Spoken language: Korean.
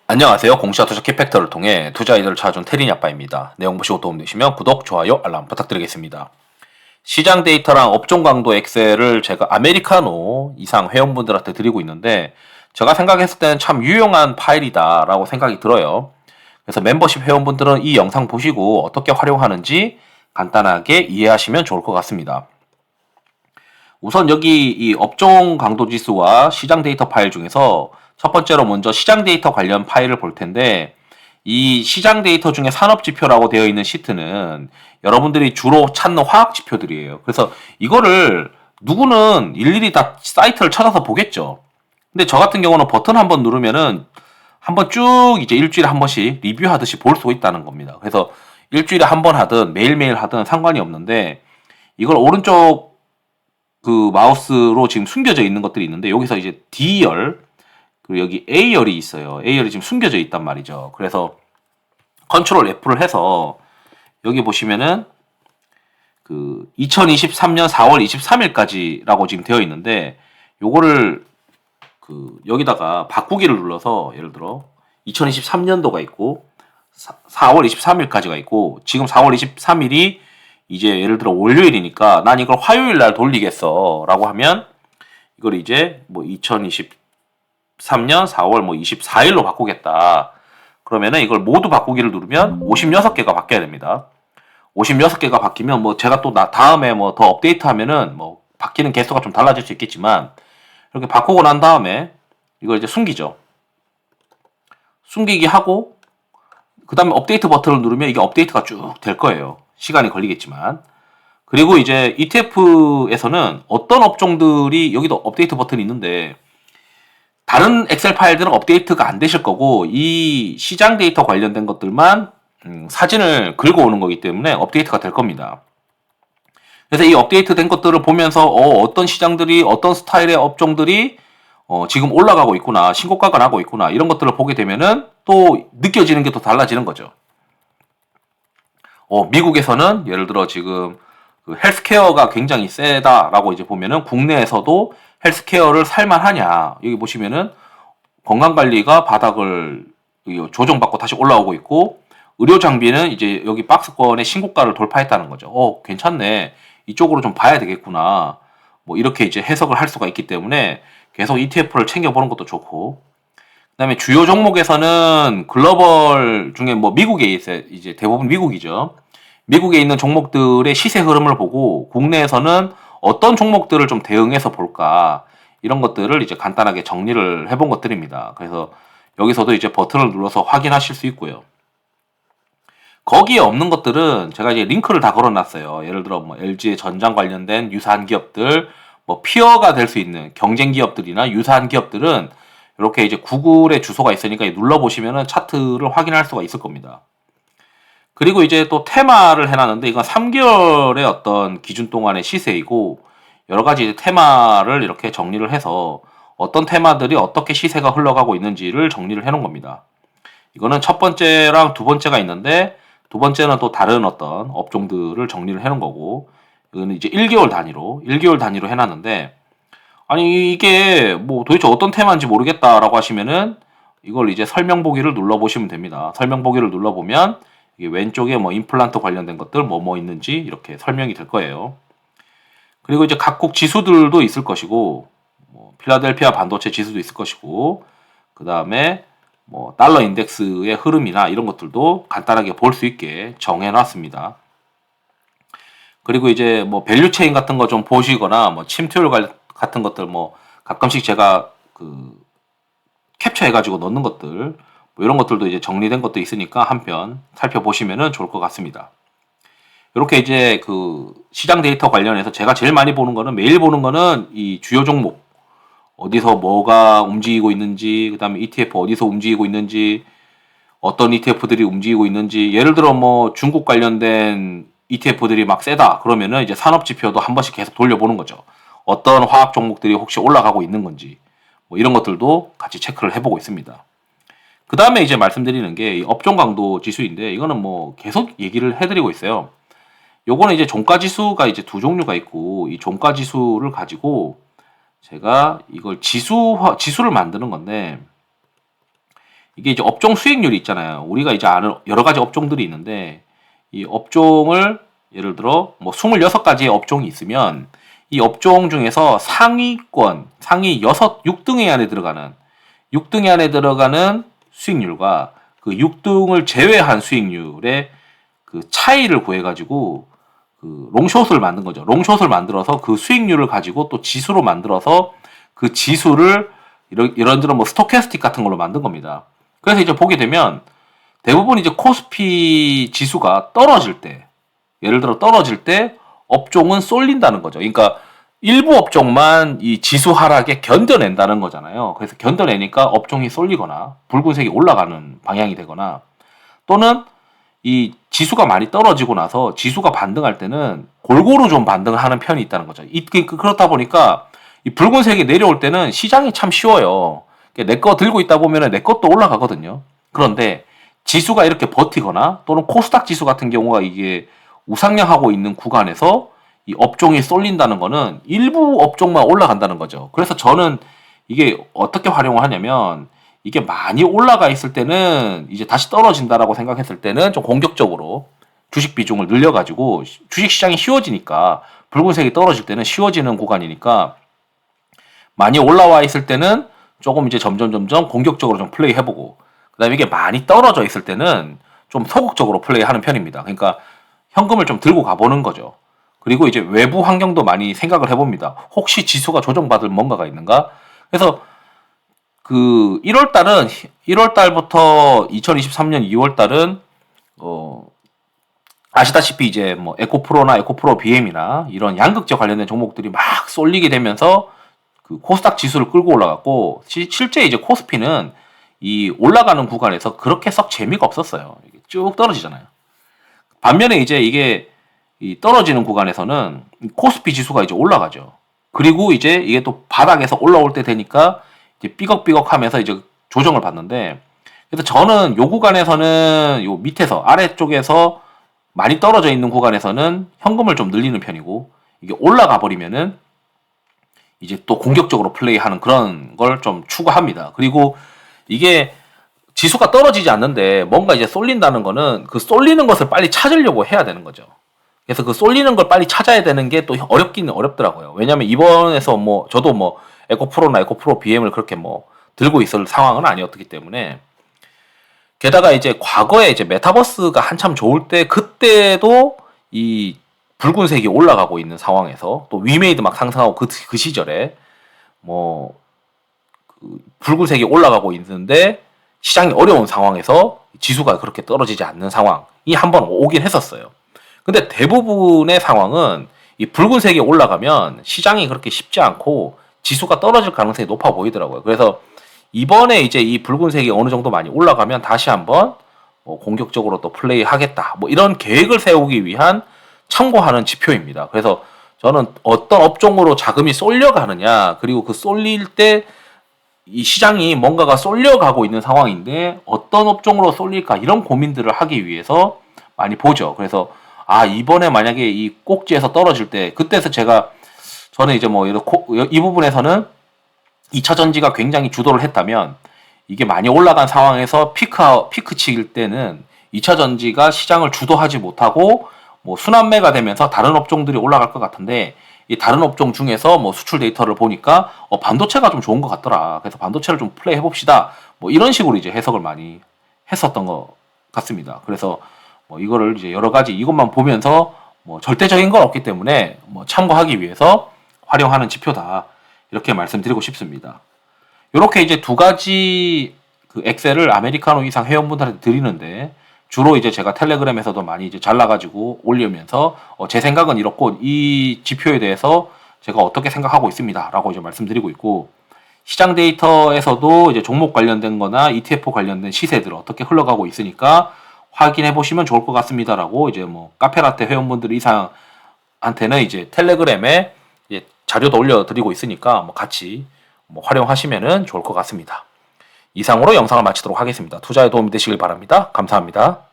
안녕하세요. 공시와 투자 키팩터를 통해 투자 아이디어를 찾아준 테린이 아빠입니다. 내용 보시고 도움되시면 구독, 좋아요, 알람 부탁드리겠습니다. 시장 데이터랑 업종 강도 엑셀을 제가 아메리카노 이상 회원분들한테 드리고 있는데 제가 생각했을 때는 참 유용한 파일이다라고 생각이 들어요. 그래서 멤버십 회원분들은 이 영상 보시고 어떻게 활용하는지 간단하게 이해하시면 좋을 것 같습니다. 우선 여기 이 업종 강도 지수와 시장 데이터 파일 중에서 첫 번째로 먼저 시장 데이터 관련 파일을 볼 텐데 이 시장 데이터 중에 산업 지표라고 되어 있는 시트는 여러분들이 주로 찾는 화학 지표들이에요. 그래서 이거를 누구는 일일이 다 사이트를 찾아서 보겠죠. 근데 저 같은 경우는 버튼 한번 누르면은 한번 쭉 이제 일주일에 한 번씩 리뷰하듯이 볼 수 있다는 겁니다. 그래서 일주일에 한 번 하든 매일매일 하든 상관이 없는데 이걸 오른쪽 그 마우스로 지금 숨겨져 있는 것들이 있는데 여기서 이제 D열 그리고 여기 A열이 있어요. A열이 지금 숨겨져 있단 말이죠. 그래서 컨트롤 F를 해서 여기 보시면은 그 2023년 4월 23일까지라고 지금 되어 있는데 요거를 그 여기다가 바꾸기를 눌러서 예를 들어 2023년도가 있고 4월 23일까지가 있고 지금 4월 23일이 이제 예를 들어 월요일이니까 난 이걸 화요일 날 돌리겠어 라고 하면 이걸 이제 뭐 2023년 4월 뭐 24일로 바꾸겠다. 그러면은 이걸 모두 바꾸기를 누르면 56개가 바뀌어야 됩니다. 56개가 바뀌면 뭐 제가 또 다음에 뭐 더 업데이트 하면은 뭐 바뀌는 개수가 좀 달라질 수 있겠지만 이렇게 바꾸고 난 다음에 이걸 이제 숨기죠. 숨기기 하고 그 다음에 업데이트 버튼을 누르면 이게 업데이트가 쭉 될 거예요. 시간이 걸리겠지만. 그리고 이제 ETF에서는 어떤 업종들이 여기도 업데이트 버튼이 있는데 다른 엑셀 파일들은 업데이트가 안 되실 거고 이 시장 데이터 관련된 것들만 사진을 긁어오는 거기 때문에 업데이트가 될 겁니다. 그래서 이 업데이트 된 것들을 보면서 어떤 시장들이 어떤 스타일의 업종들이 지금 올라가고 있구나 신고가가 나고 있구나 이런 것들을 보게 되면은 또 느껴지는 게 또 달라지는 거죠. 미국에서는 예를 들어 지금 그 헬스케어가 굉장히 세다라고 이제 보면은 국내에서도 헬스케어를 살만하냐 여기 보시면은 건강관리가 바닥을 조정받고 다시 올라오고 있고 의료 장비는 이제 여기 박스권의 신고가를 돌파했다는 거죠. 괜찮네. 이쪽으로 좀 봐야 되겠구나. 뭐 이렇게 이제 해석을 할 수가 있기 때문에 계속 ETF를 챙겨보는 것도 좋고 그다음에 주요 종목에서는 글로벌 중에 뭐 미국에 이제 대부분 미국이죠. 미국에 있는 종목들의 시세 흐름을 보고 국내에서는 어떤 종목들을 좀 대응해서 볼까 이런 것들을 이제 간단하게 정리를 해본 것들입니다. 그래서 여기서도 이제 버튼을 눌러서 확인하실 수 있고요. 거기에 없는 것들은 제가 이제 링크를 다 걸어놨어요. 예를 들어 뭐 LG의 전장 관련된 유사한 기업들, 뭐 피어가 될 수 있는 경쟁 기업들이나 유사한 기업들은 이렇게 이제 구글에 주소가 있으니까 눌러보시면은 차트를 확인할 수가 있을 겁니다. 그리고 이제 또 테마를 해놨는데 이건 3개월의 어떤 기준 동안의 시세이고 여러 가지 테마를 이렇게 정리를 해서 어떤 테마들이 어떻게 시세가 흘러가고 있는지를 정리를 해놓은 겁니다. 이거는 첫 번째랑 두 번째가 있는데 두 번째는 또 다른 어떤 업종들을 정리를 해놓은 거고 이거는 이제 1개월 단위로 해놨는데 아니 이게 뭐 도대체 어떤 테마인지 모르겠다라고 하시면은 이걸 이제 설명 보기를 눌러보시면 됩니다. 설명 보기를 눌러보면 이게 왼쪽에 뭐 임플란트 관련된 것들 뭐 있는지 이렇게 설명이 될 거예요. 그리고 이제 각국 지수들도 있을 것이고 뭐 필라델피아 반도체 지수도 있을 것이고 그 다음에 뭐 달러 인덱스의 흐름이나 이런 것들도 간단하게 볼 수 있게 정해놨습니다. 그리고 이제 뭐 밸류 체인 같은 거 좀 보시거나 뭐 침투율 같은 것들 뭐 가끔씩 제가 그 캡처해가지고 넣는 것들 뭐 이런 것들도 이제 정리된 것도 있으니까 한편 살펴보시면은 좋을 것 같습니다. 이렇게 이제 그 시장 데이터 관련해서 제가 제일 많이 보는 거는 매일 보는 거는 이 주요 종목 어디서 뭐가 움직이고 있는지 그다음에 ETF 어디서 움직이고 있는지 어떤 ETF들이 움직이고 있는지 예를 들어 뭐 중국 관련된 ETF들이 막 세다 그러면은 이제 산업 지표도 한 번씩 계속 돌려보는 거죠. 어떤 화학 종목들이 혹시 올라가고 있는 건지 뭐 이런 것들도 같이 체크를 해보고 있습니다. 그 다음에 이제 말씀드리는 게 업종 강도 지수인데 이거는 뭐 계속 얘기를 해드리고 있어요. 요거는 이제 종가 지수가 이제 두 종류가 있고 이 종가 지수를 가지고 제가 이걸 지수를 만드는 건데 이게 이제 업종 수익률이 있잖아요. 우리가 이제 아는 여러 가지 업종들이 있는데 이 업종을 예를 들어 뭐 26가지의 업종이 있으면 이 업종 중에서 상위권, 상위 6등위 안에 들어가는 6등위 안에 들어가는 수익률과 그 6등을 제외한 수익률의 그 차이를 구해가지고 그 롱숏을 만든 거죠. 롱숏을 만들어서 그 수익률을 가지고 또 지수로 만들어서 그 지수를 이런저런 뭐 스토캐스틱 같은 걸로 만든 겁니다. 그래서 이제 보게 되면 대부분 이제 코스피 지수가 떨어질 때, 예를 들어 떨어질 때 업종은 쏠린다는 거죠. 그러니까 일부 업종만 이 지수 하락에 견뎌낸다는 거잖아요. 그래서 견뎌내니까 업종이 쏠리거나 붉은색이 올라가는 방향이 되거나 또는 이 지수가 많이 떨어지고 나서 지수가 반등할 때는 골고루 좀 반등을 하는 편이 있다는 거죠. 그렇다 보니까 이 붉은색이 내려올 때는 시장이 참 쉬워요. 내 거 들고 있다 보면 내 것도 올라가거든요. 그런데 지수가 이렇게 버티거나 또는 코스닥 지수 같은 경우가 이게 우상향하고 있는 구간에서 이 업종이 쏠린다는 거는 일부 업종만 올라간다는 거죠. 그래서 저는 이게 어떻게 활용을 하냐면 이게 많이 올라가 있을 때는 이제 다시 떨어진다라고 생각했을 때는 좀 공격적으로 주식 비중을 늘려가지고 주식 시장이 쉬워지니까 붉은색이 떨어질 때는 쉬워지는 구간이니까 많이 올라와 있을 때는 조금 이제 점점 공격적으로 좀 플레이 해보고 그다음에 이게 많이 떨어져 있을 때는 좀 소극적으로 플레이하는 편입니다. 그러니까 현금을 좀 들고 가보는 거죠. 그리고 이제 외부 환경도 많이 생각을 해봅니다. 혹시 지수가 조정받을 뭔가가 있는가? 그래서 그 1월 달부터 2023년 2월 달은 아시다시피 이제 뭐 에코프로나 에코프로 BM이나 이런 양극재 관련된 종목들이 막 쏠리게 되면서 그 코스닥 지수를 끌고 올라갔고 실제 이제 코스피는 이 올라가는 구간에서 그렇게 썩 재미가 없었어요. 이게 쭉 떨어지잖아요. 반면에 이제 이게 이 떨어지는 구간에서는 코스피 지수가 이제 올라가죠. 그리고 이제 이게 또 바닥에서 올라올 때 되니까 이제 삐걱삐걱 하면서 이제 조정을 받는데 그래서 저는 요 구간에서는 요 밑에서 아래쪽에서 많이 떨어져 있는 구간에서는 현금을 좀 늘리는 편이고 이게 올라가 버리면은 이제 또 공격적으로 플레이하는 그런 걸 좀 추구합니다. 그리고 이게 지수가 떨어지지 않는데 뭔가 이제 쏠린다는 거는 그 쏠리는 것을 빨리 찾으려고 해야 되는 거죠. 그래서 그 쏠리는 걸 빨리 찾아야 되는 게 또 어렵기는 어렵더라고요. 왜냐면 이번에서 뭐 저도 뭐 에코프로나 에코프로 BM을 그렇게 뭐 들고 있을 상황은 아니었기 때문에 게다가 이제 과거에 이제 메타버스가 한참 좋을 때 그때도 이 붉은색이 올라가고 있는 상황에서 또 위메이드 막 상승하고 그 시절에 뭐 그 붉은색이 올라가고 있는데 시장이 어려운 상황에서 지수가 그렇게 떨어지지 않는 상황이 한번 오긴 했었어요. 근데 대부분의 상황은 이 붉은색이 올라가면 시장이 그렇게 쉽지 않고 지수가 떨어질 가능성이 높아 보이더라고요. 그래서 이번에 이제 이 붉은색이 어느 정도 많이 올라가면 다시 한번 뭐 공격적으로 또 플레이 하겠다. 뭐 이런 계획을 세우기 위한 참고하는 지표입니다. 그래서 저는 어떤 업종으로 자금이 쏠려가느냐, 그리고 그 쏠릴 때 이 시장이 뭔가가 쏠려가고 있는 상황인데 어떤 업종으로 쏠릴까 이런 고민들을 하기 위해서 많이 보죠. 그래서 이번에 만약에 이 꼭지에서 떨어질 때 그때서 저는 이제 뭐 이 부분에서는 2차 전지가 굉장히 주도를 했다면 이게 많이 올라간 상황에서 피크 칠 때는 2차 전지가 시장을 주도하지 못하고 뭐 순환매가 되면서 다른 업종들이 올라갈 것 같은데 이 다른 업종 중에서 뭐 수출 데이터를 보니까 반도체가 좀 좋은 것 같더라. 그래서 반도체를 좀 플레이 해봅시다. 뭐 이런 식으로 이제 해석을 많이 했었던 것 같습니다. 그래서 뭐 이거를 이제 여러 가지 이것만 보면서 뭐 절대적인 건 없기 때문에 뭐 참고하기 위해서 활용하는 지표다. 이렇게 말씀드리고 싶습니다. 이렇게 이제 두 가지 그 엑셀을 아메리카노 이상 회원분들한테 드리는데 주로 이제 제가 텔레그램에서도 많이 이제 잘라가지고 올리면서 제 생각은 이렇고 이 지표에 대해서 제가 어떻게 생각하고 있습니다라고 이제 말씀드리고 있고 시장 데이터에서도 이제 종목 관련된 거나 ETF 관련된 시세들 어떻게 흘러가고 있으니까 확인해 보시면 좋을 것 같습니다라고 이제 뭐 카페라떼 회원분들 이상한테는 이제 텔레그램에 이제 자료도 올려드리고 있으니까 뭐 같이 뭐 활용하시면은 좋을 것 같습니다. 이상으로 영상을 마치도록 하겠습니다. 투자에 도움이 되시길 바랍니다. 감사합니다.